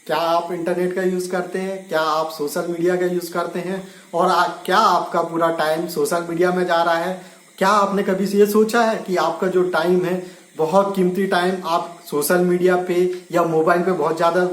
क्या आप इंटरनेट का यूज करते हैं? क्या आप सोशल मीडिया का यूज करते हैं? और क्या आपका पूरा टाइम सोशल मीडिया में जा रहा है? क्या आपने कभी ये सोचा है कि आपका जो टाइम है, बहुत कीमती टाइम आप सोशल मीडिया पे या मोबाइल पे बहुत ज्यादा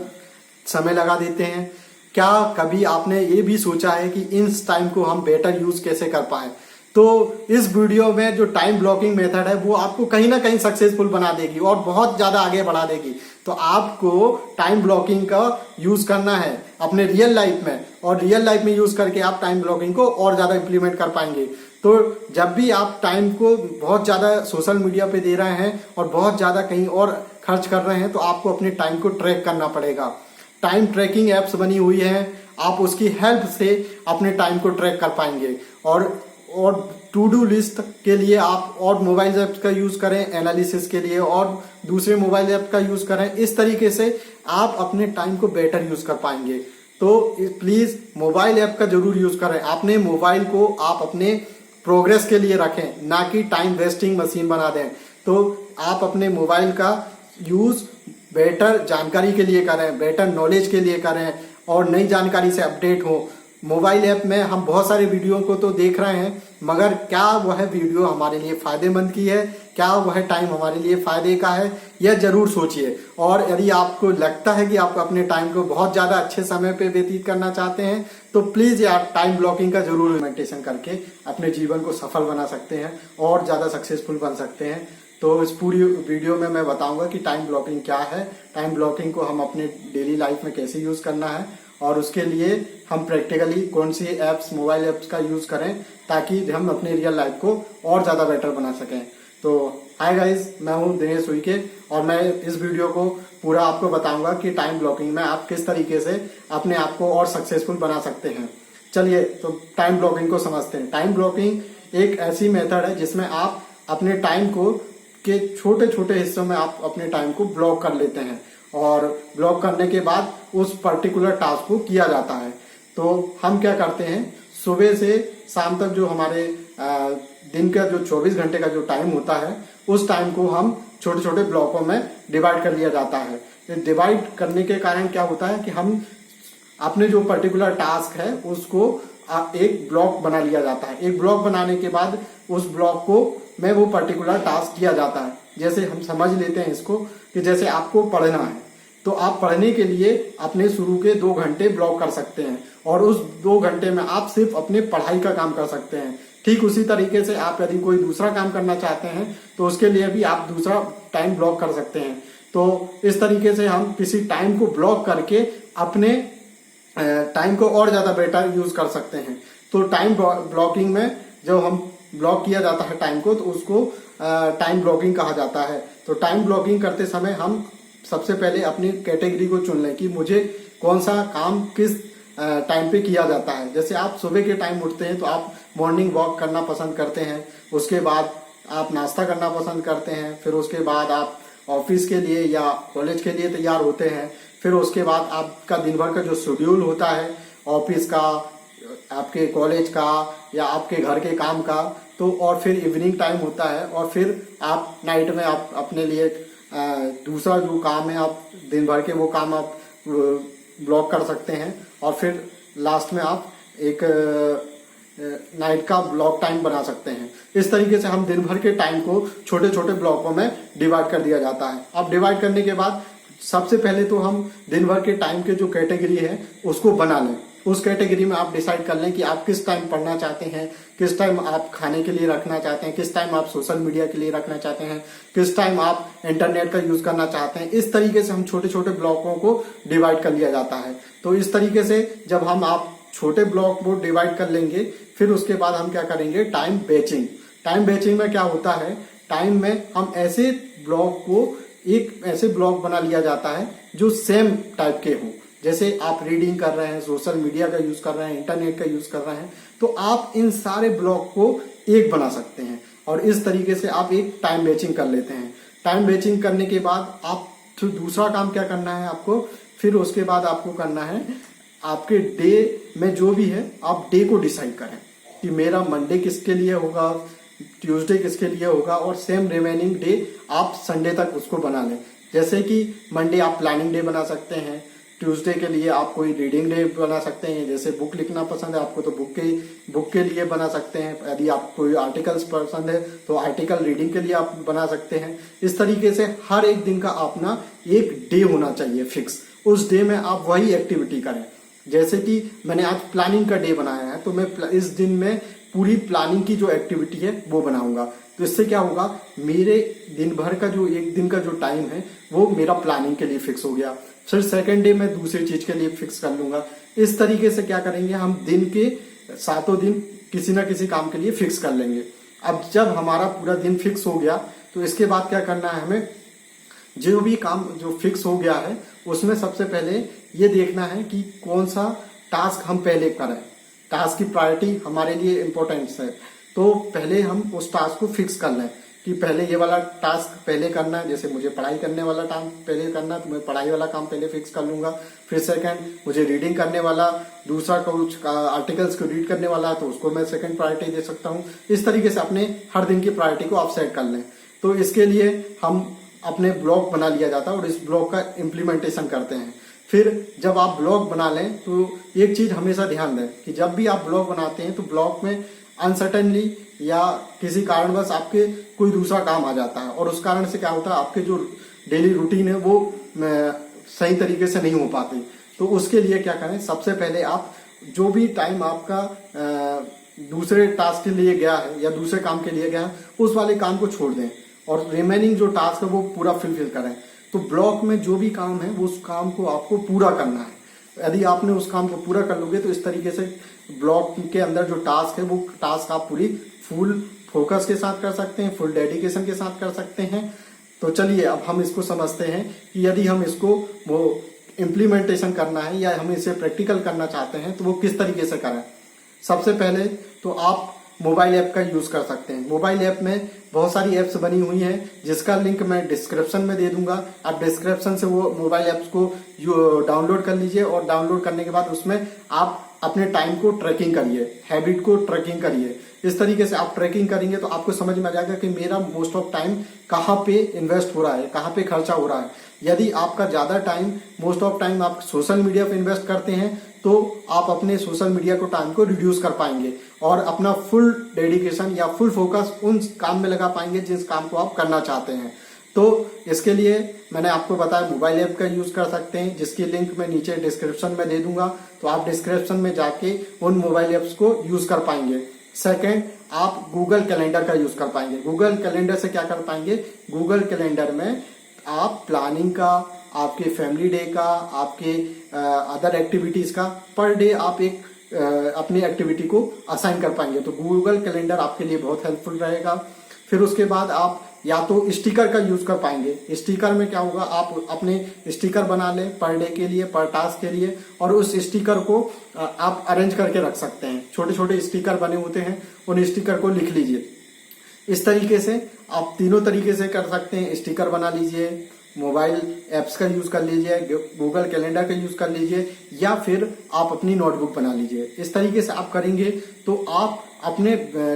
समय लगा देते हैं? क्या कभी आपने ये भी सोचा है कि इस टाइम को हम बेटर यूज कैसे कर पाए? तो इस वीडियो में जो टाइम ब्लॉकिंग मेथड है वो आपको कहीं ना कहीं सक्सेसफुल बना देगी और बहुत ज्यादा आगे बढ़ा देगी। तो आपको टाइम ब्लॉकिंग का यूज करना है अपने रियल लाइफ में, और रियल लाइफ में यूज करके आप टाइम ब्लॉकिंग को और ज्यादा इंप्लीमेंट कर पाएंगे। तो जब भी आप टाइम को बहुत ज्यादा सोशल मीडिया पे दे रहे हैं और बहुत ज्यादा कहीं और खर्च कर रहे हैं, तो आपको अपने टाइम को ट्रैक करना पड़ेगा। टाइम ट्रैकिंग एप्स बनी हुई है, आप उसकी हेल्प से अपने टाइम को ट्रैक कर पाएंगे। और टू डू लिस्ट के लिए आप और मोबाइल ऐप्स का यूज करें एनालिसिस के लिए, और दूसरे मोबाइल ऐप का यूज करें। इस तरीके से आप अपने टाइम को बेटर यूज कर पाएंगे। तो प्लीज मोबाइल ऐप का जरूर यूज करें। अपने मोबाइल को आप अपने प्रोग्रेस के लिए रखें, ना कि टाइम वेस्टिंग मशीन बना दें। तो आप अपने मोबाइल का यूज बेटर जानकारी के लिए करें, बेटर नॉलेज के लिए करें, और नई जानकारी से अपडेट हो। मोबाइल ऐप में हम बहुत सारे वीडियो को तो देख रहे हैं, मगर क्या वह वीडियो हमारे लिए फायदेमंद की है? क्या वह टाइम हमारे लिए फायदे का है? यह जरूर सोचिए। और यदि आपको लगता है कि आप अपने टाइम को बहुत ज्यादा अच्छे समय पे व्यतीत करना चाहते हैं, तो प्लीज यार टाइम ब्लॉकिंग का जरूर इम्प्लीमेंटेशन करके अपने जीवन को सफल बना सकते हैं और ज्यादा सक्सेसफुल बन सकते हैं। तो इस पूरी वीडियो में मैं बताऊंगा कि टाइम ब्लॉकिंग क्या है, टाइम ब्लॉकिंग को हम अपने डेली लाइफ में कैसे यूज करना है, और उसके लिए हम प्रैक्टिकली कौन सी एप्स, मोबाइल एप्स का यूज करें ताकि हम अपने रियल लाइफ को और ज्यादा बेटर बना सकें। तो हाय गाइस, मैं हूं दिनेश उइके, और मैं इस वीडियो को पूरा आपको बताऊंगा कि टाइम ब्लॉकिंग में आप किस तरीके से अपने आप को और सक्सेसफुल बना सकते हैं। चलिए तो टाइम ब्लॉकिंग को समझते हैं। टाइम ब्लॉकिंग एक ऐसी मेथड है जिसमें आप अपने टाइम को के छोटे छोटे हिस्सों में आप अपने टाइम को ब्लॉक कर लेते हैं, और ब्लॉक करने के बाद उस पर्टिकुलर टास्क को किया जाता है। तो हम क्या करते हैं, सुबह से शाम तक जो हमारे दिन का जो 24 घंटे का जो टाइम होता है, उस टाइम को हम छोटे छोटे ब्लॉकों में डिवाइड कर लिया जाता है। डिवाइड करने के कारण क्या होता है कि हम अपने जो पर्टिकुलर टास्क है उसको एक ब्लॉक बना लिया जाता है। एक ब्लॉक बनाने के बाद उस ब्लॉक को में वो पर्टिकुलर टास्क किया जाता है। जैसे हम समझ लेते हैं इसको कि जैसे आपको पढ़ना है, तो आप पढ़ने के लिए अपने शुरू के 2 घंटे ब्लॉक कर सकते हैं, और उस 2 घंटे में आप सिर्फ अपने पढ़ाई का काम कर सकते हैं। ठीक उसी तरीके से आप यदि कोई दूसरा काम करना चाहते हैं तो उसके लिए भी आप दूसरा टाइम ब्लॉक कर सकते हैं। तो इस तरीके से हम किसी टाइम को ब्लॉक करके अपने टाइम को और ज्यादा बेटर यूज कर सकते हैं। तो टाइम ब्लॉकिंग में जब हम ब्लॉक किया जाता है टाइम को, तो उसको टाइम ब्लॉकिंग कहा जाता है। तो टाइम ब्लॉकिंग करते समय हम सबसे पहले अपनी कैटेगरी को चुन लें कि मुझे कौन सा काम किस टाइम पे किया जाता है। जैसे आप सुबह के टाइम उठते हैं तो आप मॉर्निंग वॉक करना पसंद करते हैं, उसके बाद आप नाश्ता करना पसंद करते हैं, फिर उसके बाद आप ऑफिस के लिए या कॉलेज के लिए तैयार होते हैं, फिर उसके बाद आपका दिन भर का जो शेड्यूल होता है ऑफिस का, आपके कॉलेज का या आपके घर के काम का, तो और फिर इवनिंग टाइम होता है, और फिर आप नाइट में आप अपने लिए दूसरा जो काम है, आप दिन भर के वो काम आप ब्लॉक कर सकते हैं, और फिर लास्ट में आप एक नाइट का ब्लॉक टाइम बना सकते हैं। इस तरीके से हम दिन भर के टाइम को छोटे छोटे ब्लॉकों में डिवाइड कर दिया जाता है। अब डिवाइड करने के बाद सबसे पहले तो हम दिन भर के टाइम के जो कैटेगरी है उसको बना लें। उस कैटेगरी में आप डिसाइड कर लें कि आप किस टाइम पढ़ना चाहते हैं, किस टाइम आप खाने के लिए रखना चाहते हैं, किस टाइम आप सोशल मीडिया के लिए रखना चाहते हैं, किस टाइम आप इंटरनेट का यूज करना चाहते हैं। इस तरीके से हम छोटे छोटे ब्लॉकों को डिवाइड कर लिया जाता है। तो इस तरीके से जब हम आप छोटे ब्लॉक को डिवाइड कर लेंगे, फिर उसके बाद हम क्या करेंगे, टाइम बैचिंग। टाइम बैचिंग में क्या होता है, टाइम में हम ऐसे ब्लॉक को एक ऐसे ब्लॉक बना लिया जाता है जो सेम टाइप के हों। जैसे आप रीडिंग कर रहे हैं, सोशल मीडिया का यूज कर रहे हैं, इंटरनेट का यूज कर रहे हैं, तो आप इन सारे ब्लॉक को एक बना सकते हैं, और इस तरीके से आप एक टाइम बैचिंग कर लेते हैं। टाइम बैचिंग करने के बाद आप फिर दूसरा काम क्या करना है आपको, फिर उसके बाद आपको करना है आपके डे में जो भी है, आप डे को डिसाइड करें कि मेरा मंडे किसके लिए होगा, ट्यूसडे किसके लिए होगा, और सेम रिमेनिंग डे आप संडे तक उसको बना लें। जैसे कि मंडे आप प्लानिंग डे बना सकते हैं, ट्यूसडे के लिए आप कोई रीडिंग डे बना सकते हैं। जैसे बुक लिखना पसंद है आपको तो बुक के लिए बना सकते हैं। यदि आप कोई आर्टिकल्स पसंद है तो आर्टिकल रीडिंग के लिए आप बना सकते हैं। इस तरीके से हर एक दिन का अपना एक डे होना चाहिए फिक्स। उस डे में आप वही एक्टिविटी करें। जैसे कि मैंने आज प्लानिंग का डे बनाया है तो मैं इस दिन में पूरी प्लानिंग की जो एक्टिविटी है वो बनाऊंगा। तो इससे क्या होगा, मेरे दिन भर का जो एक दिन का जो टाइम है वो मेरा प्लानिंग के लिए फिक्स हो गया। फिर सेकंड डे मैं दूसरी चीज के लिए फिक्स कर लूंगा। इस तरीके से क्या करेंगे, हम दिन के 7 दिन किसी ना किसी काम के लिए फिक्स कर लेंगे। अब जब हमारा पूरा दिन फिक्स हो गया तो इसके बाद क्या करना है, हमें जो भी काम जो फिक्स हो गया है उसमें सबसे पहले ये देखना है कि कौन सा टास्क हम पहले करें। टास्क की प्रायोरिटी हमारे लिए इम्पोर्टेंस है, तो पहले हम उस टास्क को फिक्स कर लें कि पहले ये वाला टास्क पहले करना है। जैसे मुझे पढ़ाई करने वाला काम पहले करना है तो मैं पढ़ाई वाला काम पहले फिक्स कर लूंगा। फिर सेकंड, मुझे रीडिंग करने वाला, दूसरा कुछ आर्टिकल्स को रीड करने वाला है तो उसको मैं सेकंड प्रायोरिटी दे सकता हूँ। इस तरीके से अपने हर दिन की प्रायोरिटी को आप सेट कर लें। तो इसके लिए हम अपने ब्लॉग बना लिया जाता है और इस ब्लॉग का इम्प्लीमेंटेशन करते हैं। फिर जब आप ब्लॉग बना लें तो एक चीज हमेशा ध्यान दें कि जब भी आप ब्लॉग बनाते हैं तो ब्लॉग में अनसर्टेनली या किसी कारणवश आपके कोई दूसरा काम आ जाता है और उस कारण से क्या होता है, आपके जो डेली रूटीन है वो सही तरीके से नहीं हो पाती। तो उसके लिए क्या करें, सबसे पहले आप जो भी टाइम आपका दूसरे टास्क के लिए गया है या दूसरे काम के लिए गया है उस वाले काम को छोड़ दें और रिमेनिंग जो टास्क है वो पूरा फिलफिल करें। तो ब्लॉक में जो भी काम है वो उस काम को आपको पूरा करना है। यदि आपने उस काम को पूरा कर लोगे तो इस तरीके से ब्लॉक के अंदर जो टास्क है वो टास्क आप पूरी फुल फोकस के साथ कर सकते हैं, फुल डेडिकेशन के साथ कर सकते हैं। तो चलिए अब हम इसको समझते हैं कि यदि हम इसको वो इम्प्लीमेंटेशन करना है या हम इसे प्रैक्टिकल करना चाहते हैं तो वो किस तरीके से करें। सबसे पहले तो आप मोबाइल ऐप का यूज कर सकते हैं। मोबाइल ऐप में बहुत सारी ऐप्स बनी हुई हैं जिसका लिंक मैं डिस्क्रिप्शन में दे दूंगा। आप डिस्क्रिप्शन से वो मोबाइल ऐप्स को डाउनलोड कर लीजिए और डाउनलोड करने के बाद उसमें आप अपने टाइम को ट्रैकिंग करिए, हैबिट को ट्रैकिंग करिए। इस तरीके से आप ट्रैकिंग करेंगे तो आपको समझ में आ जाएगा कि मेरा मोस्ट ऑफ टाइम कहाँ पे इन्वेस्ट हो रहा है, कहाँ पे खर्चा हो रहा है। यदि आपका ज्यादा टाइम मोस्ट ऑफ टाइम आप सोशल मीडिया पे इन्वेस्ट करते हैं तो आप अपने सोशल मीडिया को टाइम को रिड्यूस कर पाएंगे और अपना फुल डेडिकेशन या फुल फोकस उन काम में लगा पाएंगे जिस काम को आप करना चाहते हैं। तो इसके लिए मैंने आपको बताया मोबाइल ऐप का यूज कर सकते हैं जिसकी लिंक मैं नीचे डिस्क्रिप्शन में दे दूंगा। तो आप डिस्क्रिप्शन में जाके उन मोबाइल ऐप्स को यूज कर पाएंगे। सेकंड, आप गूगल कैलेंडर का यूज कर पाएंगे। गूगल कैलेंडर से क्या कर पाएंगे, गूगल कैलेंडर में आप प्लानिंग का, आपके फैमिली डे का, आपके अदर एक्टिविटीज का पर डे आप एक अपनी एक्टिविटी को असाइन कर पाएंगे। तो गूगल कैलेंडर आपके लिए बहुत हेल्पफुल रहेगा। फिर उसके बाद आप या तो स्टिकर का यूज कर पाएंगे। स्टिकर में क्या होगा, आप अपने स्टिकर बना लें पर डे के लिए, पर टास्क के लिए, और उस स्टिकर को आप अरेंज करके रख सकते हैं। छोटे छोटे स्टिकर बने होते हैं, उन स्टिकर को लिख लीजिए। इस तरीके से आप तीनों तरीके से कर सकते हैं। स्टिकर बना लीजिए, मोबाइल एप्स का यूज कर लीजिए, गूगल कैलेंडर का यूज कर लीजिए, या फिर आप अपनी नोटबुक बना लीजिए। इस तरीके से आप करेंगे तो आप अपने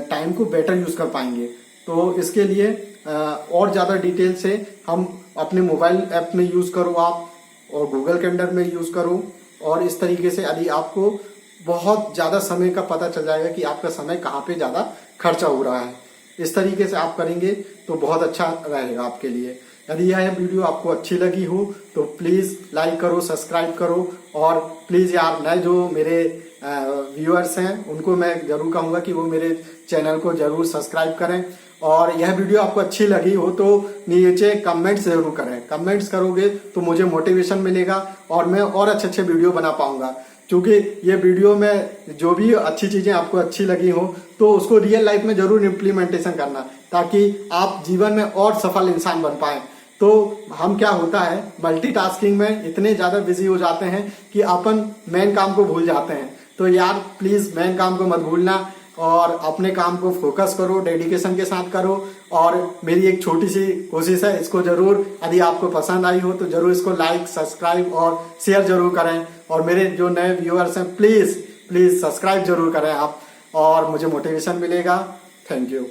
टाइम को बेटर यूज कर पाएंगे। तो इसके लिए और ज्यादा डिटेल से हम अपने मोबाइल ऐप में यूज करो आप, और गूगल कैलेंडर में यूज करो। और इस तरीके से यदि आपको बहुत ज्यादा समय का पता चल जाएगा कि आपका समय कहाँ पे ज्यादा खर्चा हो रहा है। इस तरीके से आप करेंगे तो बहुत अच्छा रहेगा आपके लिए। यदि यह वीडियो आपको अच्छी लगी हो तो प्लीज लाइक करो, सब्सक्राइब करो, और प्लीज यार नए जो मेरे व्यूअर्स हैं उनको मैं जरूर कहूंगा कि वो मेरे चैनल को जरूर सब्सक्राइब करें। और यह वीडियो आपको अच्छी लगी हो तो नीचे कमेंट्स जरूर करें। कमेंट्स करोगे तो मुझे मोटिवेशन मिलेगा और मैं और अच्छे अच्छे वीडियो बना पाऊंगा। क्योंकि ये वीडियो में जो भी अच्छी चीजें आपको अच्छी लगी हो तो उसको रियल लाइफ में जरूर इम्प्लीमेंटेशन करना, ताकि आप जीवन में और सफल इंसान बन पाए। तो हम क्या होता है, मल्टीटास्किंग में इतने ज्यादा बिजी हो जाते हैं कि अपन मेन काम को भूल जाते हैं। तो यार प्लीज मेन काम को मत भूलना और अपने काम को फोकस करो, डेडिकेशन के साथ करो। और मेरी एक छोटी सी कोशिश है, इसको जरूर यदि आपको पसंद आई हो तो जरूर इसको लाइक, सब्सक्राइब और शेयर जरूर करें। और मेरे जो नए व्यूअर्स हैं प्लीज सब्सक्राइब जरूर करें आप, और मुझे मोटिवेशन मिलेगा। Thank you.